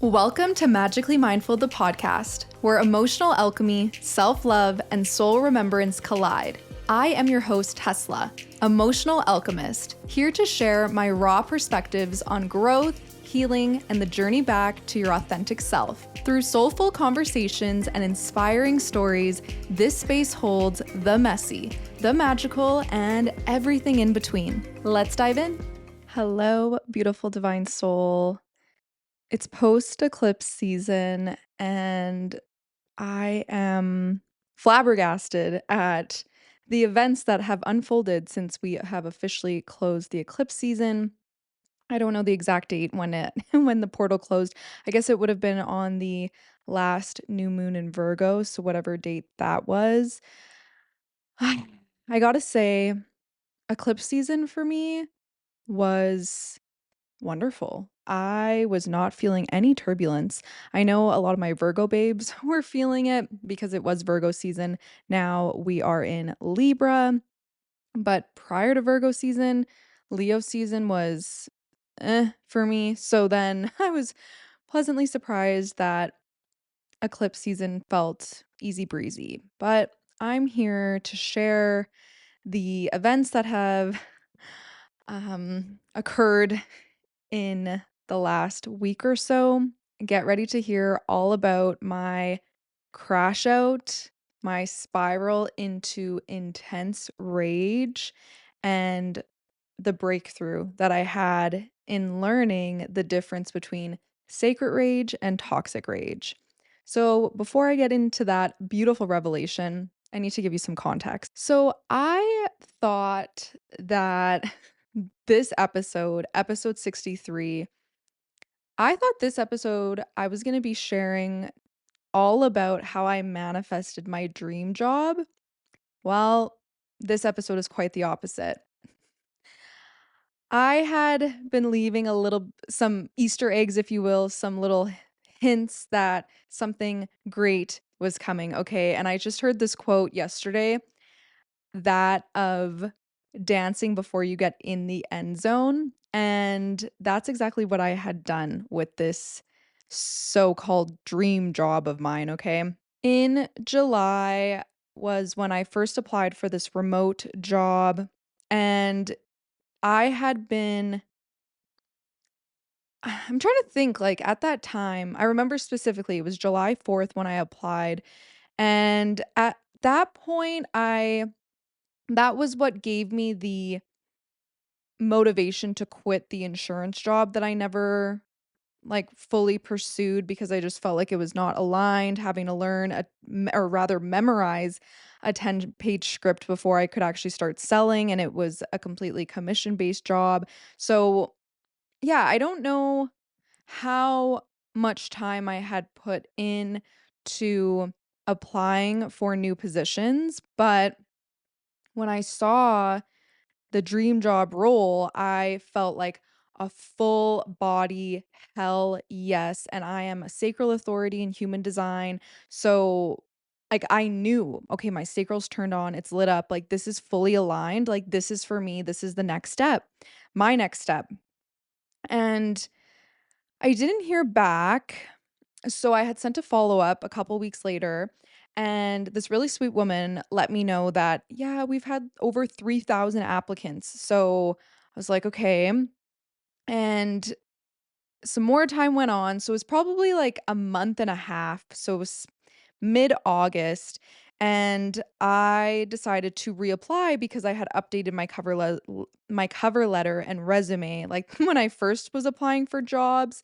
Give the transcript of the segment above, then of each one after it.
Welcome to Magically Mindful, the podcast, where emotional alchemy, self-love, and soul remembrance collide. I am your host, Tesla, emotional alchemist, here to share my raw perspectives on growth, healing, and the journey back to your authentic self. Through soulful conversations and inspiring stories, this space holds the messy, the magical, and everything in between. Let's dive in. Hello, beautiful divine soul. It's post-eclipse season, and I am flabbergasted at the events that have unfolded since we have officially closed the eclipse season. I don't know the exact date when it when the portal closed. I guess it would have been on the last new moon in Virgo, so whatever date that was. I gotta say, eclipse season for me was wonderful. I was not feeling any turbulence. I know a lot of my Virgo babes were feeling it because it was Virgo season. Now we are in Libra, but prior to Virgo season, Leo season was for me. So then I was pleasantly surprised that eclipse season felt easy breezy. But I'm here to share the events that have occurred in the last week or so. Get ready to hear all about my crash out, my spiral into intense rage, and the breakthrough that I had in learning the difference between sacred rage and toxic rage. So, before I get into that beautiful revelation, I need to give you some context. So, I thought that this episode, episode 63, I thought this episode I was going to be sharing all about how I manifested my dream job. Well, this episode is quite the opposite. I had been leaving some Easter eggs, if you will, some little hints that something great was coming. Okay. And I just heard this quote yesterday, that of dancing before you get in the end zone. And that's exactly what I had done with this so-called dream job of mine, okay? In July was when I first applied for this remote job, and I had been I'm trying to think, like, at that time, I remember specifically, it was July 4th when I applied, and at that point, I that was what gave me the motivation to quit the insurance job that I never, like, fully pursued because I just felt like it was not aligned, having to learn or rather memorize a 10-page script before I could actually start selling, and it was a completely commission-based job. So, yeah, I don't know how much time I had put in to applying for new positions, but when I saw the dream job role, I felt like a full body hell yes. And I am a sacral authority in human design. So, like, I knew, okay, my sacral's turned on, it's lit up. Like, this is fully aligned. Like, this is for me. This is the next step, my next step. And I didn't hear back. So I had sent a follow up a couple weeks later, and this really sweet woman let me know that, yeah, we've had over 3,000 applicants. So I was like, okay. And some more time went on. So it was probably like a month and a half. So it was mid August. And I decided to reapply because I had updated my cover letter and resume. Like when I first was applying for jobs,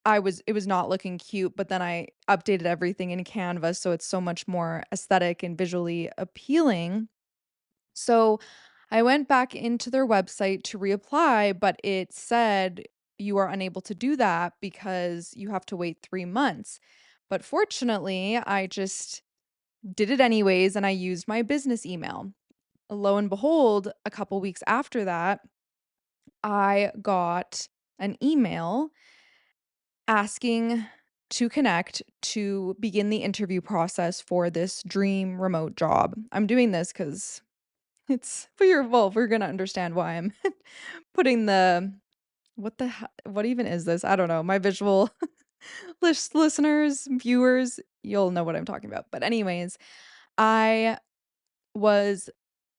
it was not looking cute, but then I updated everything in Canva, so it's so much more aesthetic and visually appealing. So, I went back into their website to reapply, but it said, "You are unable to do that because you have to wait 3 months." But fortunately, I just did it anyways, and I used my business email. Lo and behold, a couple weeks after that, I got an email asking to connect to begin the interview process for this dream remote job. I'm doing this because we're gonna understand why I'm putting what even is this? I don't know. My visual Listeners, viewers, you'll know what I'm talking about. But anyways, I was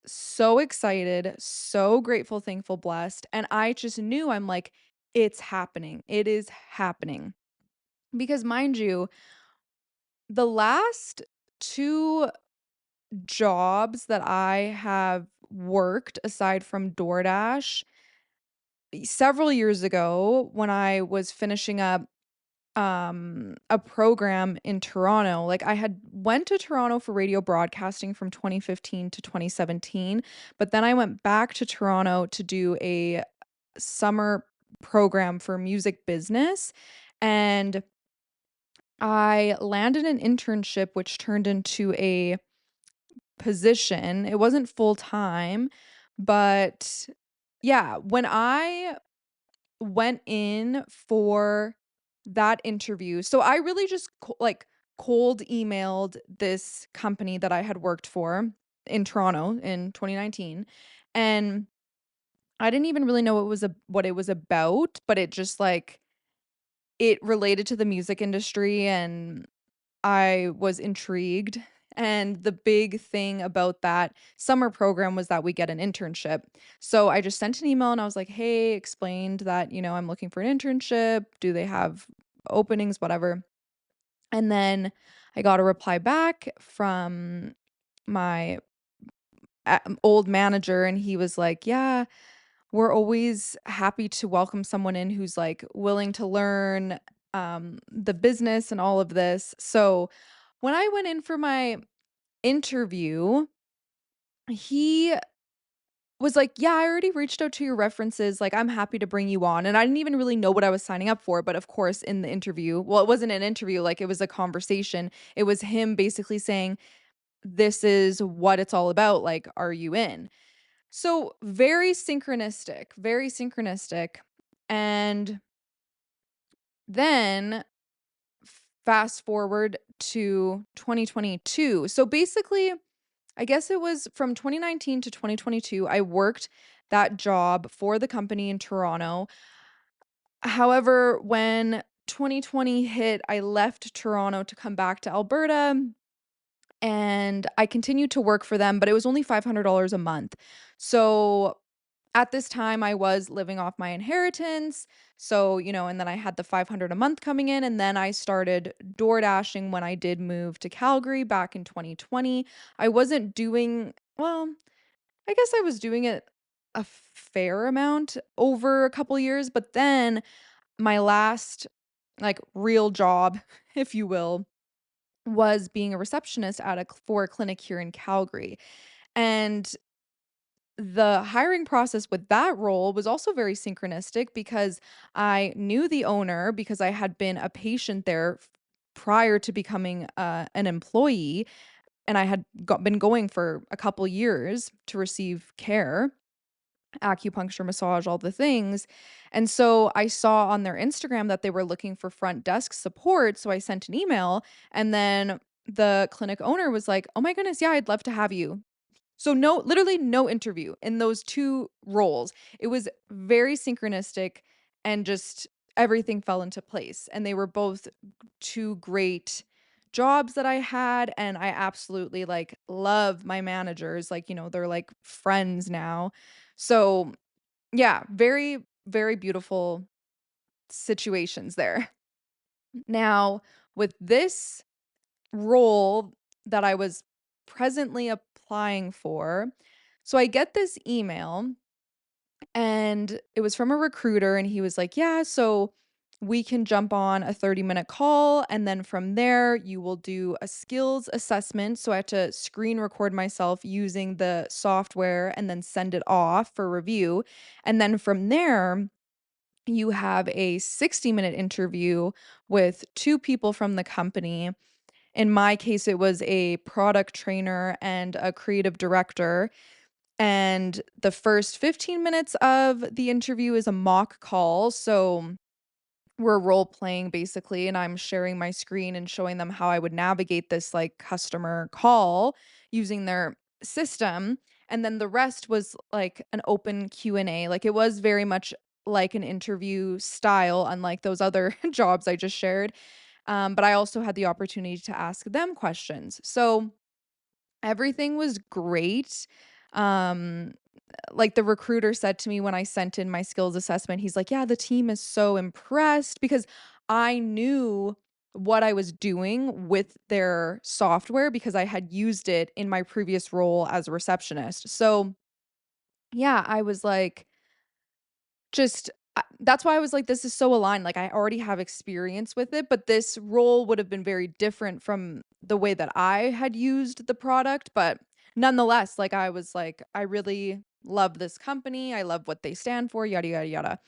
so excited, so grateful, thankful, blessed, and I just knew I'm like, "It's happening. It is happening." Because mind you, the last 2 jobs that I have worked aside from DoorDash, several years ago when I was finishing up a program in Toronto. Like I had went to Toronto for radio broadcasting from 2015 to 2017, but then I went back to Toronto to do a summer program for music business, and I landed an internship which turned into a position. It wasn't full time, but yeah, when I went in for that interview. So I really just cold emailed this company that I had worked for in Toronto in 2019, and I didn't even really know what it was about, but it just like it related to the music industry and I was intrigued. And the big thing about that summer program was that we get an internship. So I just sent an email and I was like, "Hey," explained that, I'm looking for an internship. Do they have openings, whatever. And then I got a reply back from my old manager and he was like, "Yeah, we're always happy to welcome someone in who's like willing to learn the business and all of this." So when I went in for my interview, he was like, "Yeah, I already reached out to your references. Like, I'm happy to bring you on." And I didn't even really know what I was signing up for. But of course, in the interview, well, it wasn't an interview, like, it was a conversation. It was him basically saying, "This is what it's all about. Like, are you in?" So very synchronistic, very synchronistic. And then fast forward to 2022. So basically, I guess it was from 2019 to 2022, I worked that job for the company in Toronto. However, when 2020 hit, I left Toronto to come back to Alberta and I continued to work for them, but it was only $500 a month. So at this time I was living off my inheritance. So, and then I had the 500 a month coming in and then I started door dashing when I did move to Calgary back in 2020. I wasn't doing, well, I guess I was doing it a fair amount over a couple years, but then my last like real job, if you will, was being a receptionist at for a clinic here in Calgary. And the hiring process with that role was also very synchronistic because I knew the owner because I had been a patient there prior to becoming an employee, and I had been going for a couple years to receive care, acupuncture, massage, all the things. And so I saw on their Instagram that they were looking for front desk support. So I sent an email, and then the clinic owner was like, "Oh my goodness, yeah, I'd love to have you." So no, literally no interview in those 2 roles. It was very synchronistic and just everything fell into place. And they were both 2 great jobs that I had, and I absolutely, like, love my managers, like, they're like friends now. So, yeah, very, very beautiful situations there. Now, with this role that I was presently applying for, so I get this email and it was from a recruiter and he was like, "Yeah, so we can jump on a 30-minute call and then from there you will do a skills assessment." So I had to screen record myself using the software and then send it off for review. And then from there, you have a 60-minute interview with 2 people from the company. In my case, it was a product trainer and a creative director. And the first 15 minutes of the interview is a mock call. So we're role playing basically, and I'm sharing my screen and showing them how I would navigate this like customer call using their system. And then the rest was like an open Q&A. Like it was very much like an interview style, unlike those other jobs I just shared. But I also had the opportunity to ask them questions. So everything was great. Um, like the recruiter said to me when I sent in my skills assessment, he's like, "Yeah, the team is so impressed," because I knew what I was doing with their software because I had used it in my previous role as a receptionist. So, yeah, I was like, just that's why I was like, "This is so aligned." Like, I already have experience with it, but this role would have been very different from the way that I had used the product, but nonetheless, like, I was like, "I really love this company. I love what they stand for, yada, yada, yada."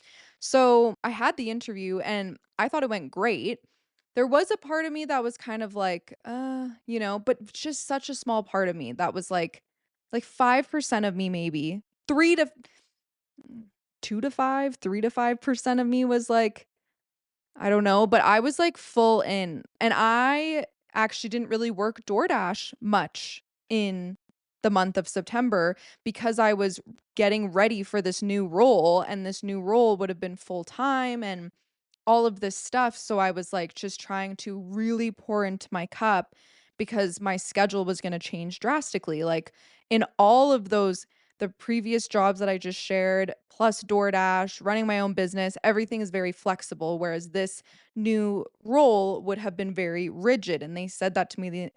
So, I had the interview, and I thought it went great. There was a part of me that was kind of like, but just such a small part of me that was like 5% of me maybe, 3 to 2 to 5, 3 to 5% of me was like, I don't know, but I was like full in. And I actually didn't really work DoorDash much in the month of September because I was getting ready for this new role, and this new role would have been full time and all of this stuff, so I was, like, just trying to really pour into my cup because my schedule was gonna change drastically, like, in all of those the previous jobs that I just shared, plus DoorDash, running my own business, everything is very flexible, whereas this new role would have been very rigid, and they said that to me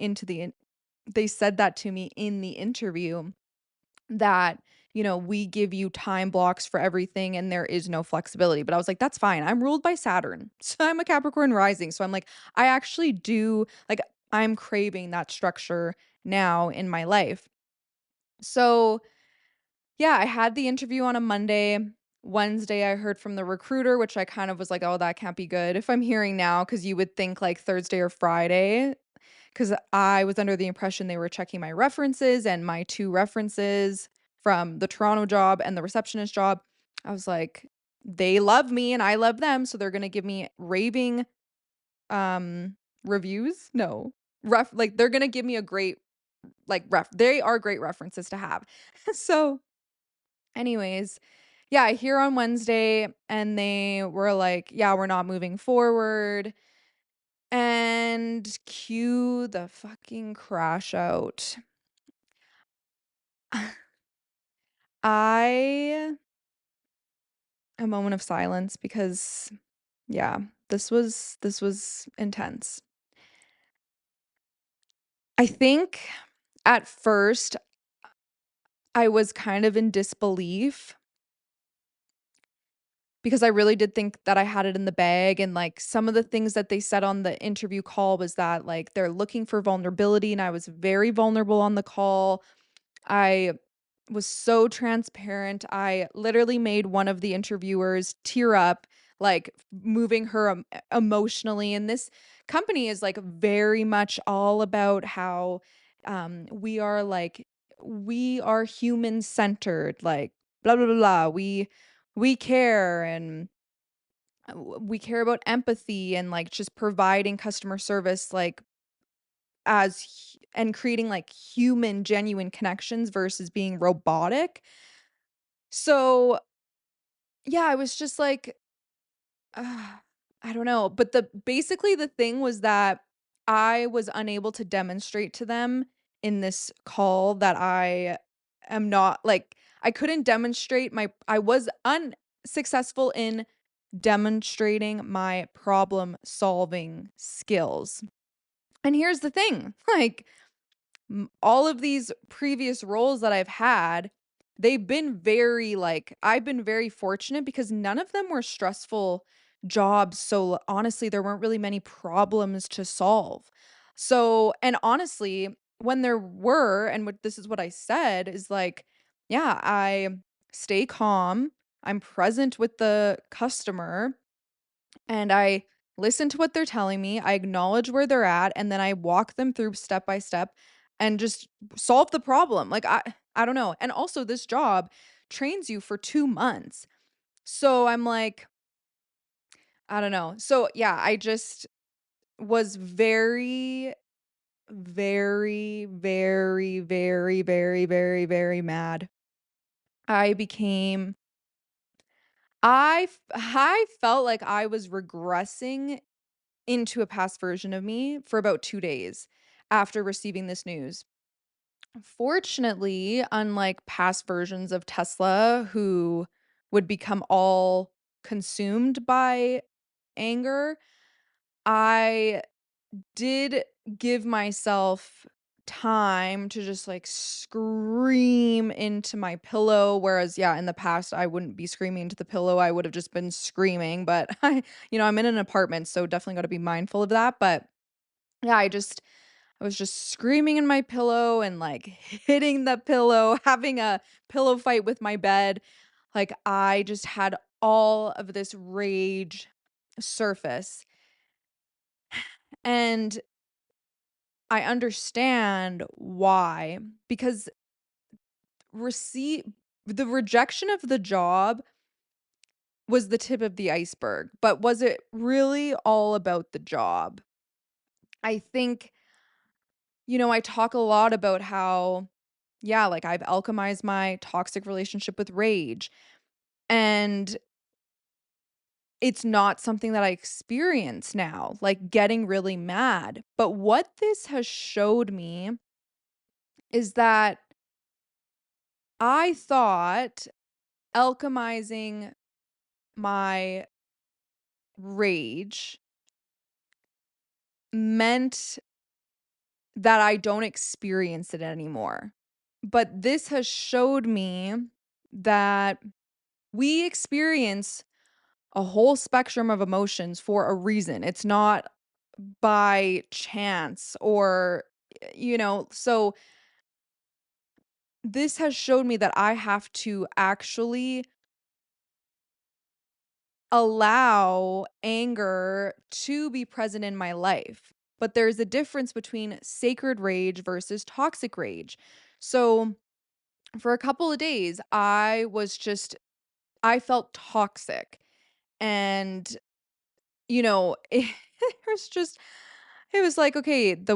in the interview that, we give you time blocks for everything and there is no flexibility. But I was like, that's fine. I'm ruled by Saturn. So I'm a Capricorn rising. So I'm like, I actually do like I'm craving that structure now in my life. So yeah, I had the interview on a Monday. Wednesday, I heard from the recruiter, which I kind of was like, oh, that can't be good if I'm hearing now, because you would think like Thursday or Friday. Because I was under the impression they were checking my references, and my 2 references from the Toronto job and the receptionist job, I was like, "They love me and I love them, so they're gonna give me raving, reviews?" No. They're gonna give me a great, they are great references to have. So, anyways, yeah, I hear on Wednesday, and they were like, "Yeah, we're not moving forward." And cue the fucking crash out. I a moment of silence because yeah, this was intense. I think at first I was kind of in disbelief because I really did think that I had it in the bag, and like some of the things that they said on the interview call was that like they're looking for vulnerability, and I was very vulnerable on the call. I was so transparent. I literally made one of the interviewers tear up, like moving her emotionally. And this company is like very much all about how we are human centered, like blah blah blah blah. We care, and we care about empathy and like just providing customer service like and creating like human genuine connections versus being robotic. So, yeah, I was just like, "Ugh, I don't know." But the thing was that I was unable to demonstrate to them in this call that I am not like I couldn't demonstrate I was unsuccessful in demonstrating my problem solving skills. And here's the thing, like all of these previous roles that I've had, they've been very like I've been very fortunate because none of them were stressful jobs. So honestly, there weren't really many problems to solve. So, and honestly, when there were, and this is what I said, is like, yeah, I stay calm, I'm present with the customer, and I listen to what they're telling me, I acknowledge where they're at, and then I walk them through step by step and just solve the problem. Like I don't know. And also this job trains you for 2 months. So I'm like, I don't know. So yeah, I just was very very very very very very very mad. I became I felt like I was regressing into a past version of me for about 2 days after receiving this news. Fortunately, unlike past versions of Tesla who would become all consumed by anger, I did give myself time to just, like, scream into my pillow, whereas, yeah, in the past, I wouldn't be screaming into the pillow, I would've just been screaming, but I'm in an apartment, so definitely gotta be mindful of that, but, yeah, I was just screaming in my pillow and, like, hitting the pillow, having a pillow fight with my bed, like, I just had all of this rage surface, and I understand why, because receive the rejection of the job was the tip of the iceberg, but was it really all about the job? I think, I talk a lot about how, yeah, like I've alchemized my toxic relationship with rage, and it's not something that I experience now, like getting really mad. But what this has showed me is that I thought alchemizing my rage meant that I don't experience it anymore. But this has showed me that we experience a whole spectrum of emotions for a reason. It's not by chance or, so this has showed me that I have to actually allow anger to be present in my life. But there's a difference between sacred rage versus toxic rage. So, for a couple of days, I felt toxic. And, it was just, it was like, okay, the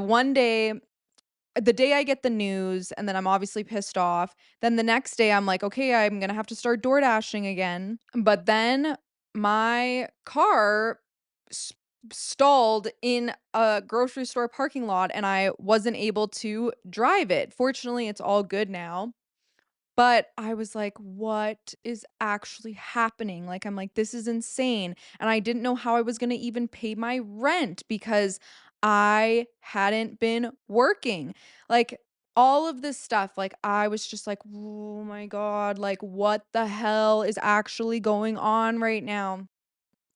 day I get the news and then I'm obviously pissed off, then the next day I'm like, "Okay, I'm gonna have to start door dashing again." But then my car s stalled in a grocery store parking lot and I wasn't able to drive it. Fortunately, it's all good now. But I was like, "What is actually happening?" Like, I'm like, "This is insane." And I didn't know how I was gonna even pay my rent because I hadn't been working. Like, all of this stuff, like, I was just like, "Oh my god, like, what the hell is actually going on right now?"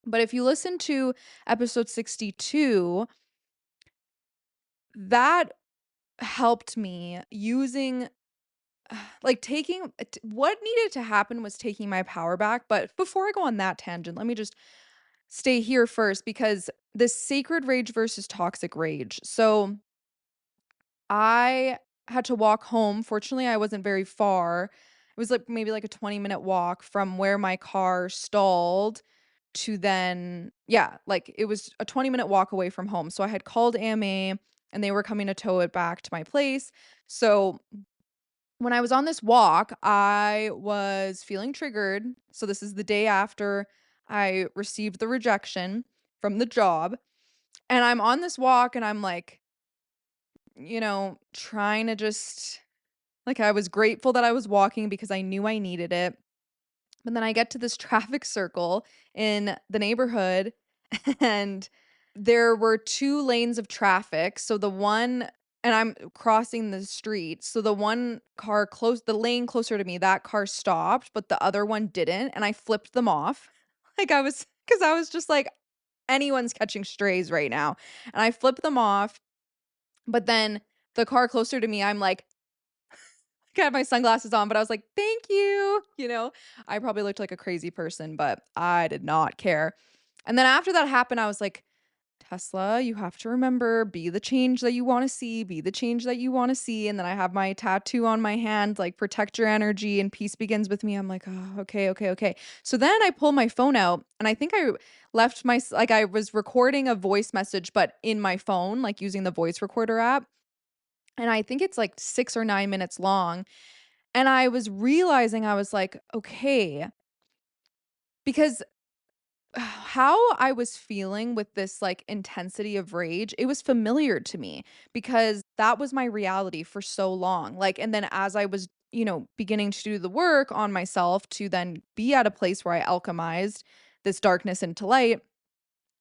But if you listen to episode 62, that helped me using like, taking t what needed to happen was taking my power back, but before I go on that tangent, let me just stay here first because this sacred rage versus toxic rage. So, I had to walk home. Fortunately, I wasn't very far. It was, like, maybe, like, a 20-minute walk from where my car stalled to then yeah, like, it was a 20-minute walk away from home. So, I had called AMA, and they were coming to tow it back to my place. So when I was on this walk, I was feeling triggered. So this is the day after I received the rejection from the job. And I'm on this walk and I'm like, trying to just like I was grateful that I was walking because I knew I needed it. But then I get to this traffic circle in the neighborhood and there were 2 lanes of traffic. So the one and I'm crossing the street. So the one car close the lane closer to me, that car stopped, but the other one didn't, and I flipped them off. Like I was because I was just like, anyone's catching strays right now. And I flipped them off, but then the car closer to me, I'm like I had my sunglasses on, but I was like, "Thank you." I probably looked like a crazy person, but I did not care. And then after that happened, I was like, "Tesla, you have to remember, be the change that you wanna see, be the change that you wanna see." And then I have my tattoo on my hand, like, "Protect your energy and peace begins with me." I'm like, "Oh, okay, okay, okay." So then I pull my phone out, and I think I left like, I was recording a voice message, but in my phone, like, using the voice recorder app, and I think it's, like, 6 or 9 minutes long. And I was realizing I was like, "Okay," because how I was feeling with this, like, intensity of rage, it was familiar to me because that was my reality for so long, like, and then as I was, beginning to do the work on myself to then be at a place where I alchemized this darkness into light,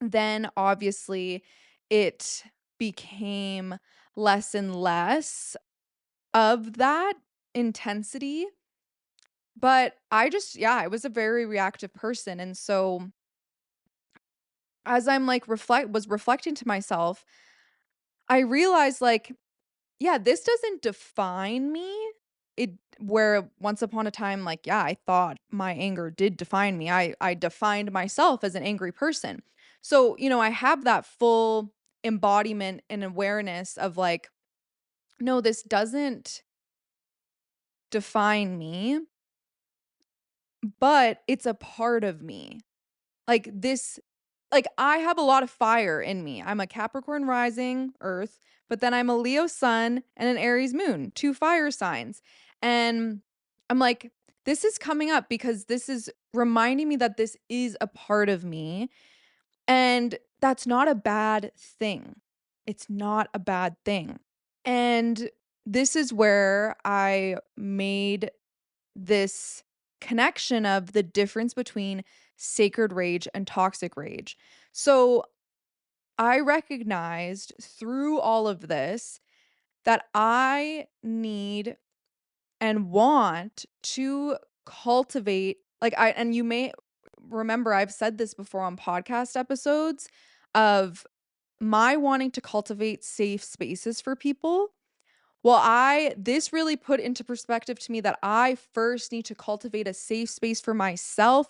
then obviously it became less and less of that intensity, but I just yeah, I was a very reactive person, and so as I'm, like, reflecting to myself, I realized, like, yeah, this doesn't define me. It where once upon a time, like, yeah, I thought my anger did define me. I defined myself as an angry person. So, I have that full embodiment and awareness of, like, no, this doesn't define me, but it's a part of me. Like, I have a lot of fire in me. I'm a Capricorn rising, Earth, but then I'm a Leo sun and an Aries moon, 2 fire signs. And I'm like, this is coming up because this is reminding me that this is a part of me, and that's not a bad thing. It's not a bad thing. And this is where I made this connection of the difference between sacred rage and toxic rage. So I recognized through all of this that I need and want to cultivate, and you may remember I've said this before on podcast episodes of my wanting to cultivate safe spaces for people. Well, I this really put into perspective to me that I first need to cultivate a safe space for myself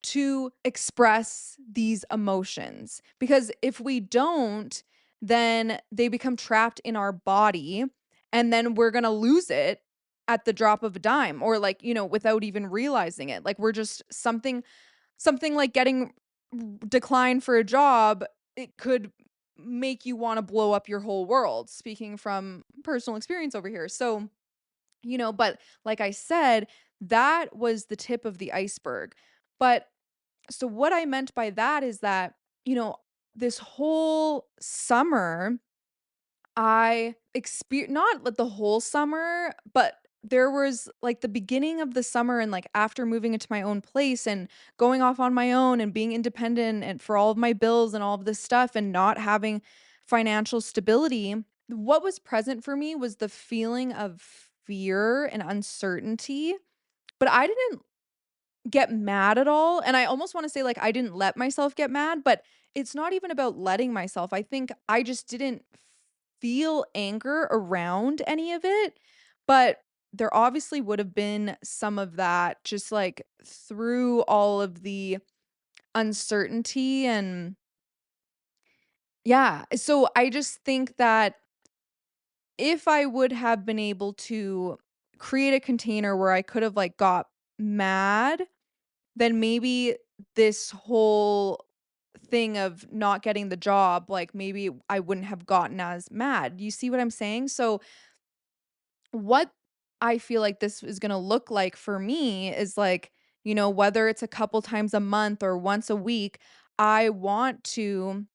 to express these emotions. Because if we don't, then they become trapped in our body and then we're going to lose it at the drop of a dime or without even realizing it. Like we're just something like getting declined for a job, it could make you wanna blow up your whole world, speaking from personal experience over here. So, but like I said, that was the tip of the iceberg. But so what I meant by that is that, you know, this whole summer I exper not like the whole summer, but there was, like, the beginning of the summer and, like, after moving into my own place and going off on my own and being independent and for all of my bills and all of this stuff and not having financial stability, what was present for me was the feeling of fear and uncertainty, but I didn't get mad at all, and I almost wanna say, like, I didn't let myself get mad, but it's not even about letting myself. I think I just didn't feel anger around any of it, but there obviously would have been some of that just, like, through all of the uncertainty and yeah, so I just think that if I would have been able to create a container where I could have, like, got mad, then maybe this whole thing of not getting the job, like, maybe I wouldn't have gotten as mad. You see what I'm saying? So, what I feel like this is gonna look like for me is, like, whether it's a couple times a month or once a week, I want to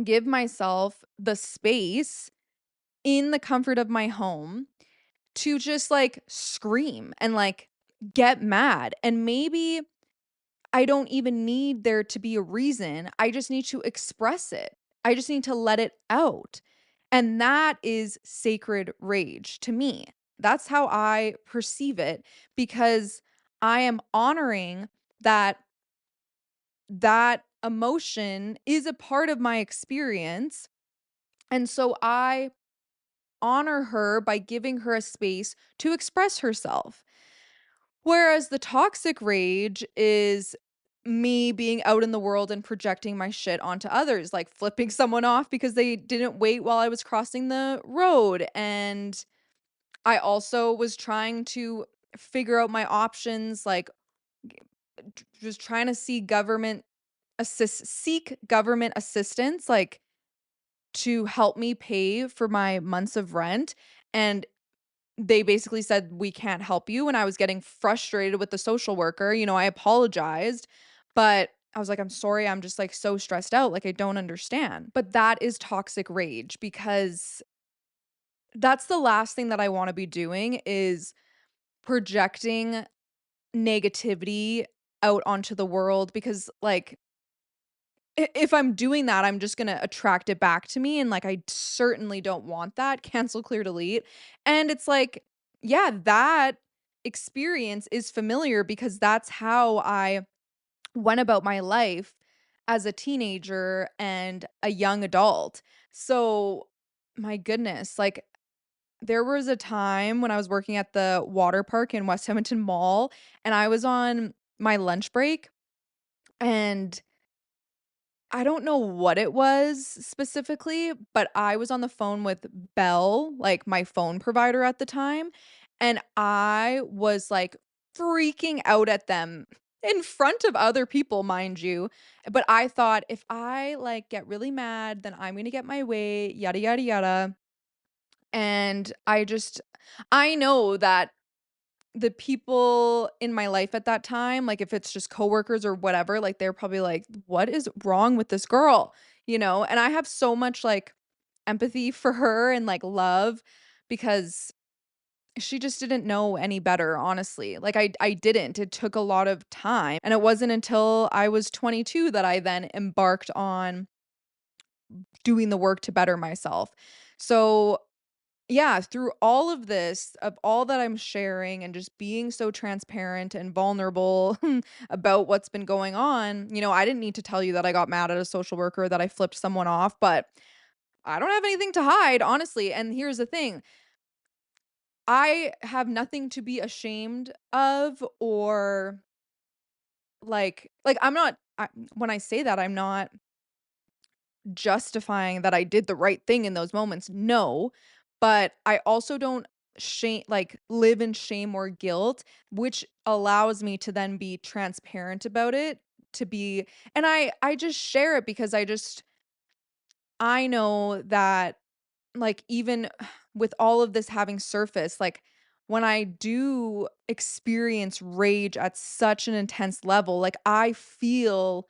give myself the space in the comfort of my home to just, like, scream and, like, get mad, and maybe I don't even need there to be a reason. I just need to express it. I just need to let it out. And that is sacred rage to me. That's how I perceive it because I am honoring that that emotion is a part of my experience. And so I honor her by giving her a space to express herself. Whereas the toxic rage is me being out in the world and projecting my shit onto others, like flipping someone off because they didn't wait while I was crossing the road. And I also was trying to figure out my options, like just trying to seek government assistance, like to help me pay for my months of rent. And they basically said, "We can't help you," and I was getting frustrated with the social worker, I apologized, but I was like, "I'm sorry, I'm just, like, so stressed out, like, I don't understand." But that is toxic rage because that's the last thing that I wanna be doing is projecting negativity out onto the world because, like, if I'm doing that, I'm just gonna attract it back to me, and, like, I certainly don't want that. Cancel, clear, delete, and it's like, yeah, that experience is familiar because that's how I went about my life as a teenager and a young adult. So, my goodness, like, there was a time when I was working at the water park in West Edmonton Mall, and I was on my lunch break, and I don't know what it was specifically, but I was on the phone with Bell, like, my phone provider at the time, and I was, like, freaking out at them in front of other people, mind you, but I thought, "If I, like, get really mad, then I'm gonna get my way, yada, yada, yada," and I know that the people in my life at that time, like, if it's just coworkers or whatever, like, they're probably like, "What is wrong with this girl?" And I have so much, like, empathy for her and, like, love because she just didn't know any better, honestly. Like, I didn't. It took a lot of time, and it wasn't until I was 22 that I then embarked on doing the work to better myself. So, yeah, through all of this, of all that I'm sharing and just being so transparent and vulnerable about what's been going on, I didn't need to tell you that I got mad at a social worker, that I flipped someone off, but I don't have anything to hide, honestly. And here's the thing, I have nothing to be ashamed of or like when I say that, I'm not justifying that I did the right thing in those moments, no, but I also don't live in shame or guilt, which allows me to then be transparent about it, to be and I just share it because I know that, like, even with all of this having surfaced, like, when I do experience rage at such an intense level, like, I feel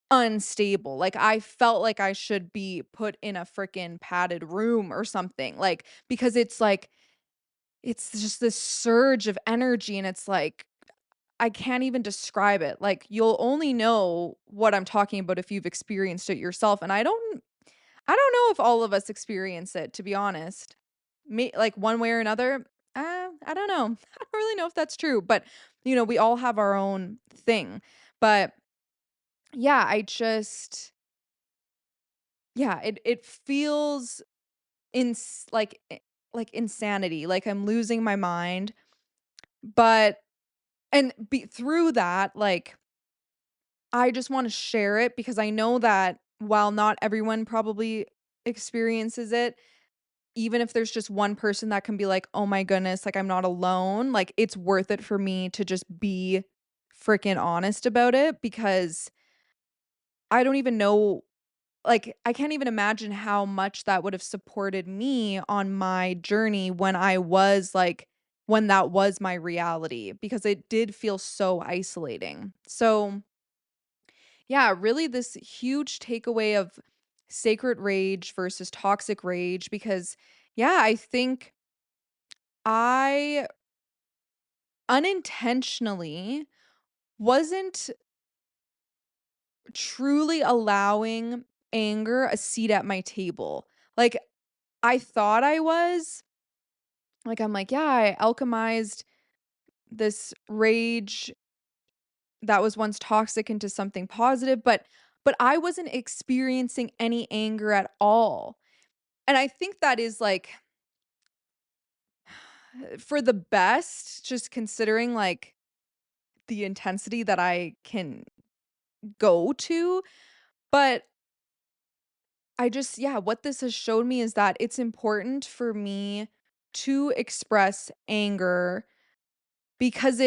unstable. Like, I felt like I should be put in a freaking padded room or something, like, because it's just this surge of energy, and it's like, I can't even describe it. Like, you'll only know what I'm talking about if you've experienced it yourself, and I don't know if all of us experience it, to be honest. Me like, one way or another, I don't know. I don't really know if that's true, but, we all have our own thing. But, yeah, it feels like insanity, like I'm losing my mind, but and be through that, like, I just wanna share it because I know that while not everyone probably experiences it, even if there's just one person that can be like, "Oh my goodness, like, I'm not alone," like, it's worth it for me to just be freaking honest about it because I don't even know. Like, I can't even imagine how much that would have supported me on my journey when that was my reality, because it did feel so isolating. So, yeah, really this huge takeaway of sacred rage versus toxic rage because, yeah, I think I unintentionally wasn't truly allowing anger a seat at my table. Like, I thought I was. Like, I'm like, "Yeah, I alchemized this rage that was once toxic into something positive," but I wasn't experiencing any anger at all. And I think that is, like, for the best, just considering, like, the intensity that I can go to, but what this has showed me is that it's important for me to express anger because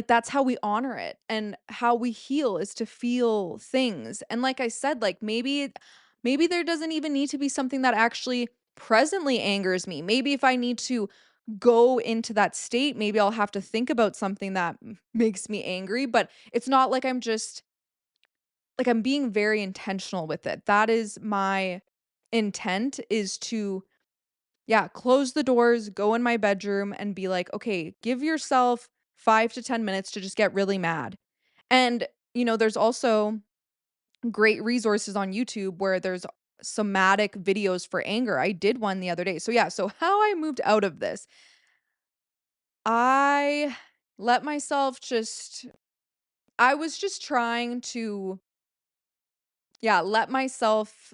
that's how we honor it, and how we heal is to feel things, and like I said, like, maybe there doesn't even need to be something that actually presently angers me. Maybe if I need to go into that state, maybe I'll have to think about something that makes me angry, but it's not like I'm just like, I'm being very intentional with it. That is my intent, is to, yeah, close the doors, go in my bedroom, and be like, "Okay, give yourself 5 to 10 minutes to just get really mad." And, there's also great resources on YouTube where there's somatic videos for anger. I did one the other day. So, yeah, so how I moved out of this, I let myself just I was just trying to, yeah, let myself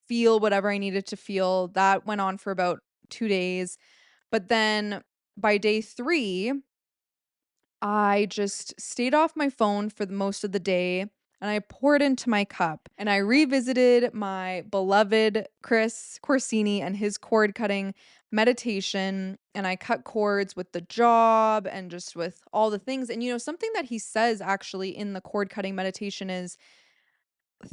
feel whatever I needed to feel. That went on for about 2 days. But then by day 3, I just stayed off my phone for the most of the day, and I poured into my cup, and I revisited my beloved Chris Corsini and his cord cutting meditation, and I cut cords with the job and just with all the things. And something that he says actually in the cord cutting meditation is,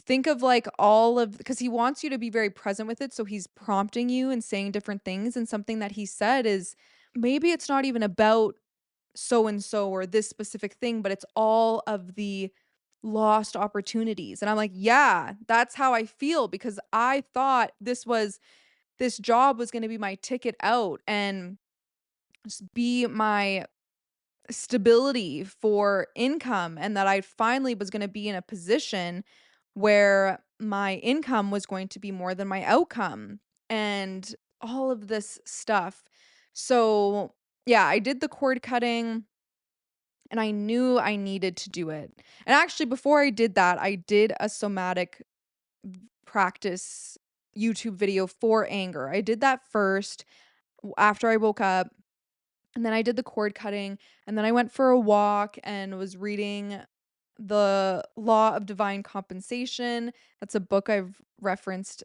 think of like all of, because he wants you to be very present with it. So he's prompting you and saying different things. And something that he said is, maybe it's not even about so and so or this specific thing, but it's all of the lost opportunities. And I'm like, yeah, that's how I feel, because I thought this job was going to be my ticket out and be my stability for income, and that I finally was going to be in a position where my income was going to be more than my outcome and all of this stuff. So, yeah, I did the cord cutting and I knew I needed to do it. And actually, before I did that, I did a somatic practice YouTube video for anger. I did that first after I woke up, and then I did the cord cutting, and then I went for a walk and was reading The Law of Divine Compensation. That's a book I've referenced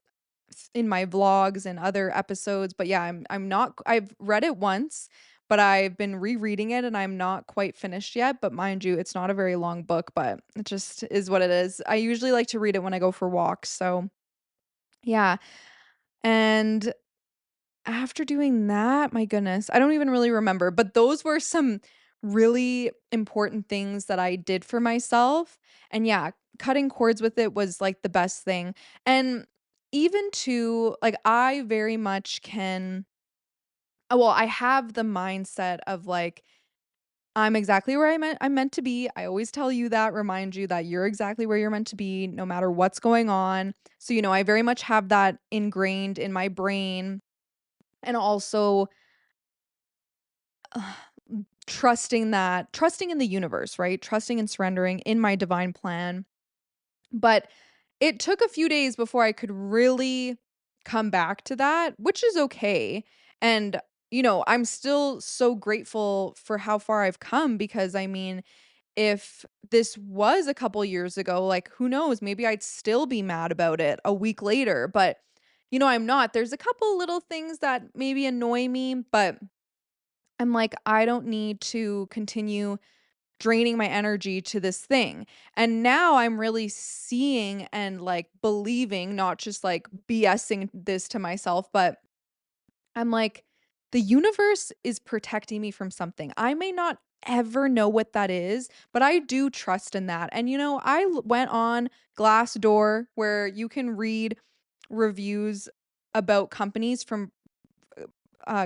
in my vlogs and other episodes. But yeah, I'm not I've read it once, but I've been rereading it and I'm not quite finished yet. But mind you, it's not a very long book, but it just is what it is. I usually like to read it when I go for walks. So yeah. And after doing that, my goodness, I don't even really remember, but those were some really important things that I did for myself. And yeah, cutting cords with it was like the best thing. And even to like, I very much can, well, I have the mindset of like, I'm exactly where I'm meant to be. I always tell you that, remind you that you're exactly where you're meant to be, no matter what's going on. So, I very much have that ingrained in my brain. And also, trusting in the universe, right? Trusting and surrendering in my divine plan. But it took a few days before I could really come back to that, which is okay. And I'm still so grateful for how far I've come, because I mean, if this was a couple years ago, like, who knows, maybe I'd still be mad about it a week later, but I'm not. There's a couple little things that maybe annoy me, but I'm like, I don't need to continue draining my energy to this thing. And now I'm really seeing and like believing, not just like BSing this to myself, but I'm like, the universe is protecting me from something. I may not ever know what that is, but I do trust in that. And went on Glassdoor, where you can read reviews about companies from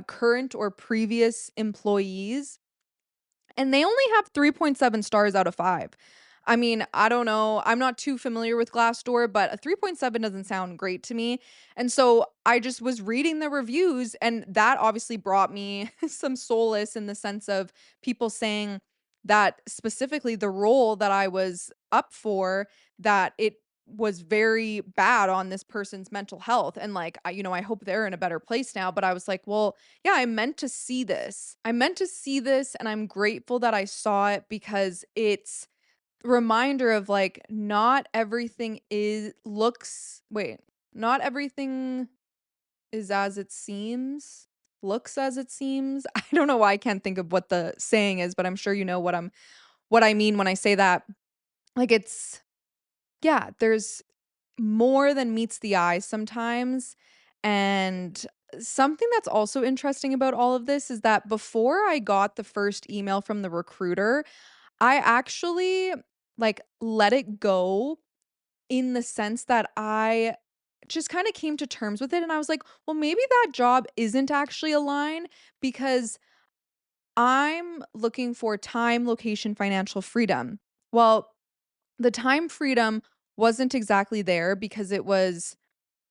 current or previous employees, and they only have 3.7 stars out of 5. I mean, I don't know. I'm not too familiar with Glassdoor, but a 3.7 doesn't sound great to me. And so I just was reading the reviews, and that obviously brought me some solace, in the sense of people saying that specifically the role that I was up for, that it was very bad on this person's mental health. And like, I hope they're in a better place now. But I was like, well, yeah, I meant to see this. I meant to see this, and I'm grateful that I saw it, because it's a reminder of like, not everything is as it seems, looks as it seems. I don't know why I can't think of what the saying is, but I'm sure you know what I mean when I say that. Like, it's, yeah, there's more than meets the eye sometimes. And something that's also interesting about all of this is that before I got the first email from the recruiter, I actually, like, let it go in the sense that I just kinda came to terms with it, and I was like, "Well, maybe that job isn't actually aligned because I'm looking for time, location, financial freedom." Well, the time freedom wasn't exactly there because it was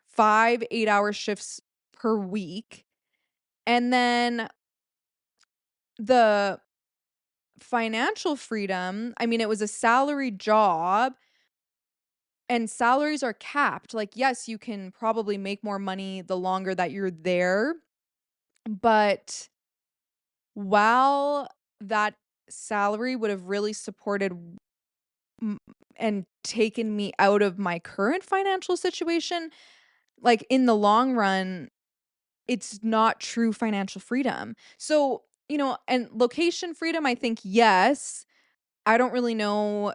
5 8-hour shifts per week, and then the financial freedom, I mean, it was a salaried job, and salaries are capped. Like, yes, you can probably make more money the longer that you're there, but while that salary would have really supported m and taken me out of my current financial situation, like, in the long run, it's not true financial freedom. So, and location freedom, I think, yes. I don't really know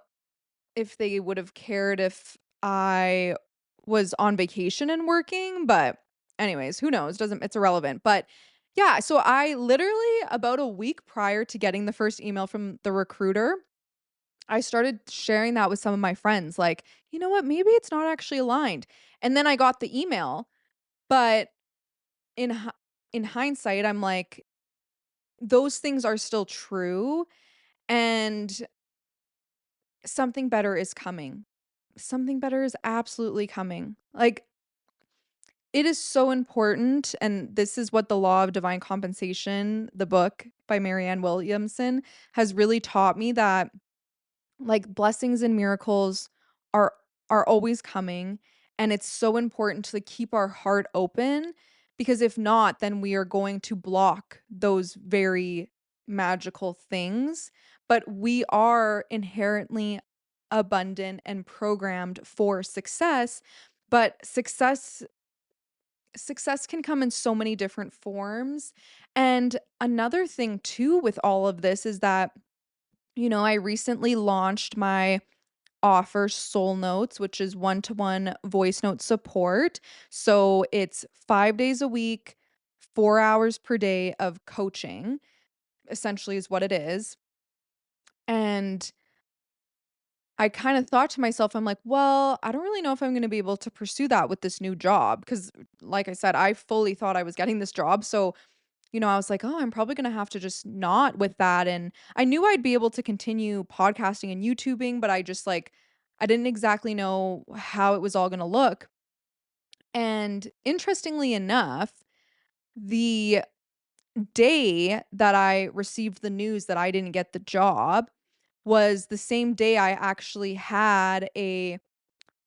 if they would have cared if I was on vacation and working, but anyways, who knows? Doesn't It's irrelevant. But yeah, so I literally about a week prior to getting the first email from the recruiter, I started sharing that with some of my friends like, "You know what? Maybe it's not actually aligned." And then I got the email, but in hi in hindsight, I'm like, those things are still true and something better is coming. Something better is absolutely coming. Like, it is so important, and this is what The Law of Divine Compensation, the book by Marianne Williamson, has really taught me that, like, blessings and miracles are are always coming, and it's so important to keep our heart open because if not, then we are going to block those very magical things. But we are inherently abundant and programmed for success, but success can come in so many different forms. And another thing too with all of this is that, I recently launched my offer Soul Notes, which is one-to-one voice note support. So it's 5 days a week, 4 hours per day of coaching, essentially is what it is. And I kind of thought to myself, I'm like, well, I don't really know if I'm going to be able to pursue that with this new job. Because, like I said, I fully thought I was getting this job. So, I was like, oh, I'm probably going to have to just not with that. And I knew I'd be able to continue podcasting and YouTubing, but I didn't exactly know how it was all going to look. And interestingly enough, the day that I received the news that I didn't get the job was the same day I actually had a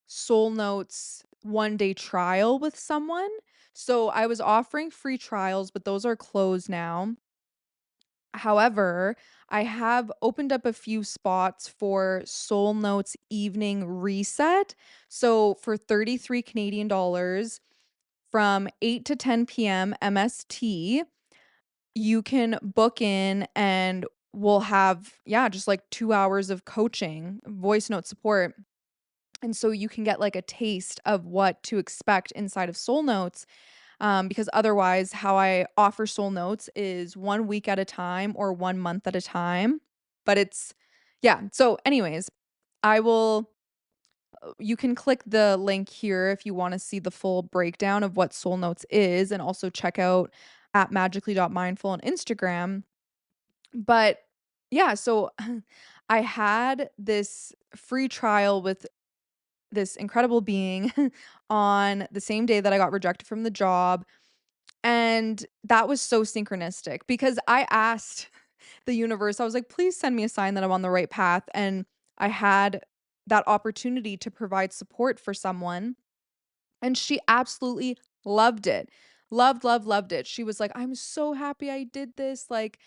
Soul Notes 1-day trial with someone. So I was offering free trials, but those are closed now. However, I have opened up a few spots for Soul Notes evening reset. So for 33 Canadian dollars from 8 to 10 p.m. MST, you can book in and we'll have, yeah, just like 2 hours of coaching, voice note support. And so you can get like a taste of what to expect inside of Soul Notes. Because otherwise, how I offer Soul Notes is 1 week at a time or 1 month at a time. But yeah. So, anyways, I will, you can click the link here if you want to see the full breakdown of what Soul Notes is and also check out at magically.mindful on Instagram. But yeah, so I had this free trial with this incredible being on the same day that I got rejected from the job. And that was so synchronistic because I asked the universe, I was like, please send me a sign that I'm on the right path. And I had that opportunity to provide support for someone. And she absolutely loved it. Loved, loved, loved it. She was like, I'm so happy I did this. Like,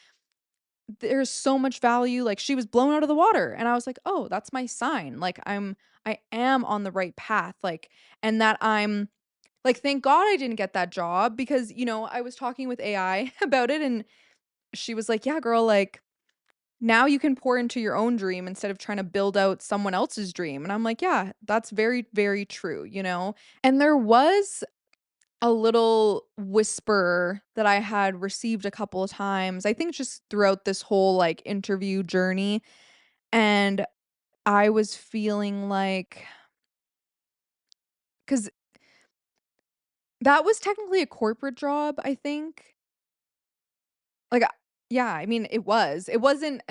there's so much value. Like, she was blown out of the water. And I was like, oh, that's my sign. Like, I am on the right path. Like, and that I'm like, thank God I didn't get that job because, I was talking with AI about it and she was like, "Yeah, girl, like now you can pour into your own dream instead of trying to build out someone else's dream." And I'm like, "Yeah, that's very, very true." And there was a little whisper that I had received a couple of times, I think just throughout this whole, like, interview journey, and I was feeling like, because that was technically a corporate job, I think. Like, yeah, I mean, it was. It wasn't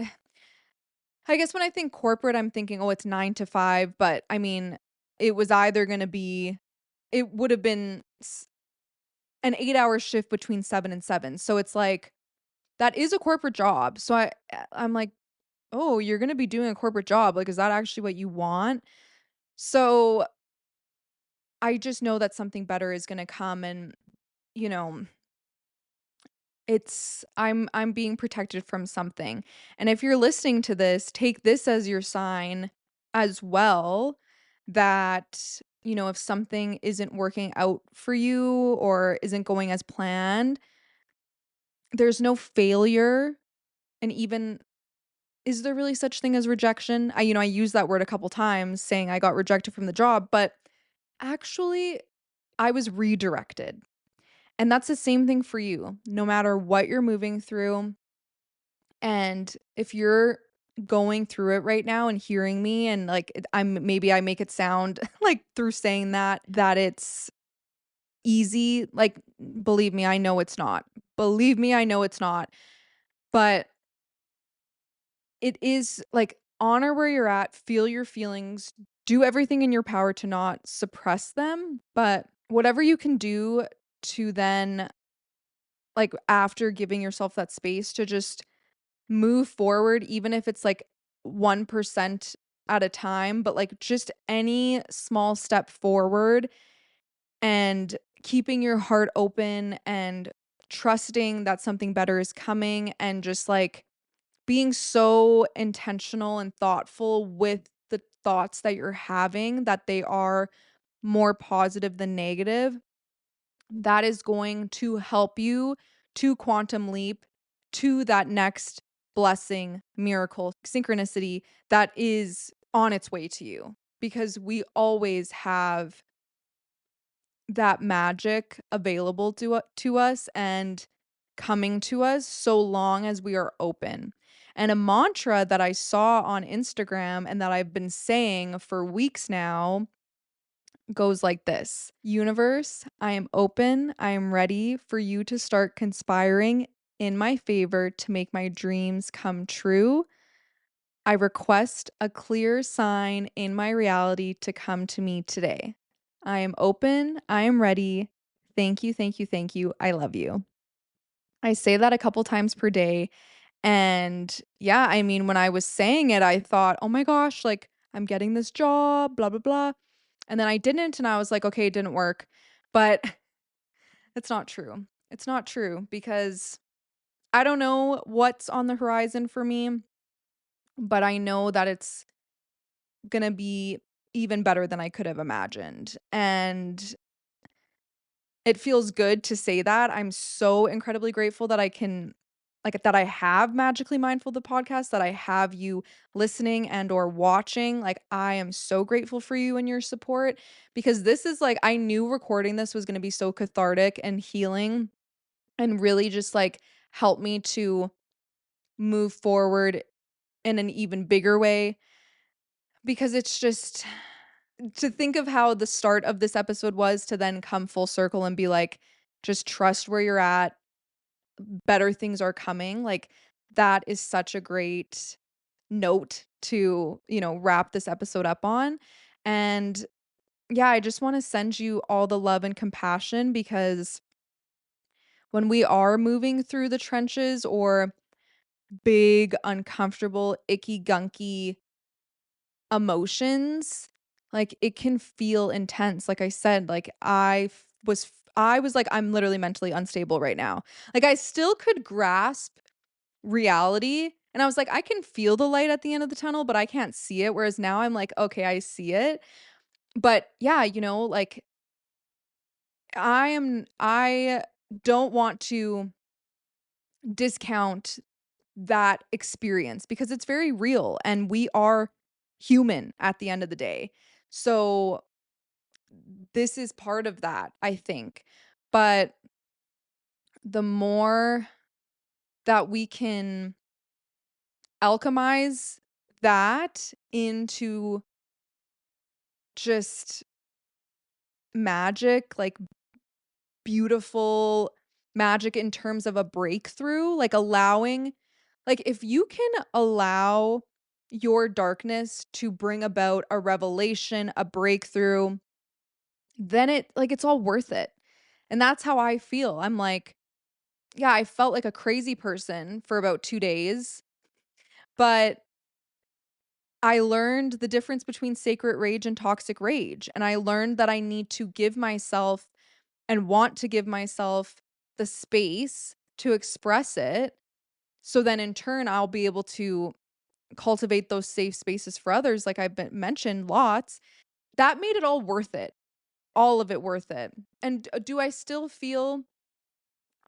I guess when I think corporate, I'm thinking, "Oh, it's 9 to 5," but, I mean, it was either gonna be it would have been an 8-hour shift between 7 and 7, so it's like, that is a corporate job, so I'm like, "Oh, you're gonna be doing a corporate job, like, is that actually what you want?" So, I just know that something better is gonna come and, you know, I'm being protected from something, and if you're listening to this, take this as your sign as well that, if something isn't working out for you or isn't going as planned, there's no failure, and even is there really such thing as rejection? I use that word a couple times saying I got rejected from the job, but actually, I was redirected, and that's the same thing for you, no matter what you're moving through. And if you're going through it right now and hearing me and like maybe I make it sound like through saying that it's easy, like believe me, I know it's not. Believe me, I know it's not. But it is like honor where you're at, feel your feelings, do everything in your power to not suppress them, but whatever you can do to then like after giving yourself that space to just move forward, even if it's like 1% at a time, but like just any small step forward and keeping your heart open and trusting that something better is coming and just like being so intentional and thoughtful with the thoughts that you're having that they are more positive than negative, that is going to help you to quantum leap to that next blessing, miracle, synchronicity that is on its way to you. Because we always have that magic available to us and coming to us so long as we are open. And a mantra that I saw on Instagram and that I've been saying for weeks now goes like this: Universe, I am open. I am ready for you to start conspiring in my favor to make my dreams come true. I request a clear sign in my reality to come to me today. I am open. I am ready. Thank you, thank you, thank you. I love you. I say that a couple times per day. And yeah, I mean, when I was saying it, I thought, oh my gosh, like I'm getting this job, blah, blah, blah. And then I didn't. And I was like, okay, it didn't work. But it's not true. It's not true because I don't know what's on the horizon for me, but I know that it's going to be even better than I could have imagined. And it feels good to say that. I'm so incredibly grateful that I can like that I have Magically Mindful the podcast, that I have you listening and or watching. Like I am so grateful for you and your support because this is like I knew recording this was going to be so cathartic and healing and really just like help me to move forward in an even bigger way because it's just to think of how the start of this episode was to then come full circle and be like just trust where you're at, better things are coming, like, that is such a great note to, wrap this episode up on, and, yeah, I just wanna send you all the love and compassion because when we are moving through the trenches or big, uncomfortable, icky, gunky emotions, like, it can feel intense, like I said, like, I was like, "I'm literally mentally unstable right now." Like, I still could grasp reality, and I was like, "I can feel the light at the end of the tunnel, but I can't see it," whereas now I'm like, "Okay, I see it." But, yeah, like, I don't want to discount that experience because it's very real, and we are human at the end of the day. So, this is part of that, I think. But the more that we can alchemize that into just magic, like beautiful magic in terms of a breakthrough, like allowing, like if you can allow your darkness to bring about a revelation, a breakthrough, then it's all worth it. And that's how I feel. I'm like, yeah, I felt like a crazy person for about 2 days, but I learned the difference between sacred rage and toxic rage, and I learned that I need to give myself and want to give myself the space to express it, so then in turn, I'll be able to cultivate those safe spaces for others like I've been mentioned lots. That made it all worth it, all of it worth it. And, do I still feel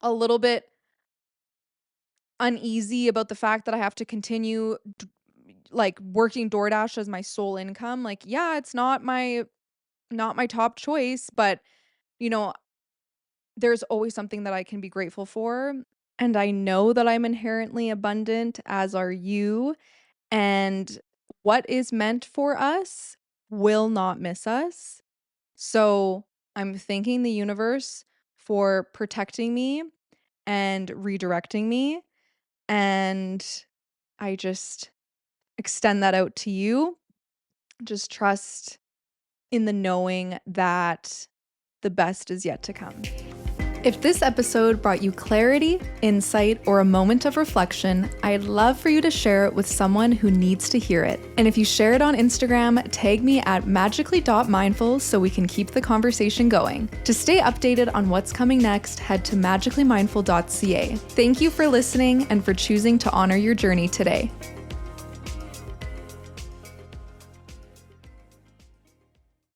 a little bit uneasy about the fact that I have to continue like, working DoorDash as my sole income? Like, yeah, it's not my top choice, but, you know, there's always something that I can be grateful for, and I know that I'm inherently abundant, as are you, and what is meant for us will not miss us. So, I'm thanking the universe for protecting me and redirecting me, and I just extend that out to you. Just trust in the knowing that the best is yet to come. If this episode brought you clarity, insight, or a moment of reflection, I'd love for you to share it with someone who needs to hear it. And if you share it on Instagram, tag me at magically.mindful so we can keep the conversation going. To stay updated on what's coming next, head to magicallymindful.ca. Thank you for listening and for choosing to honor your journey today.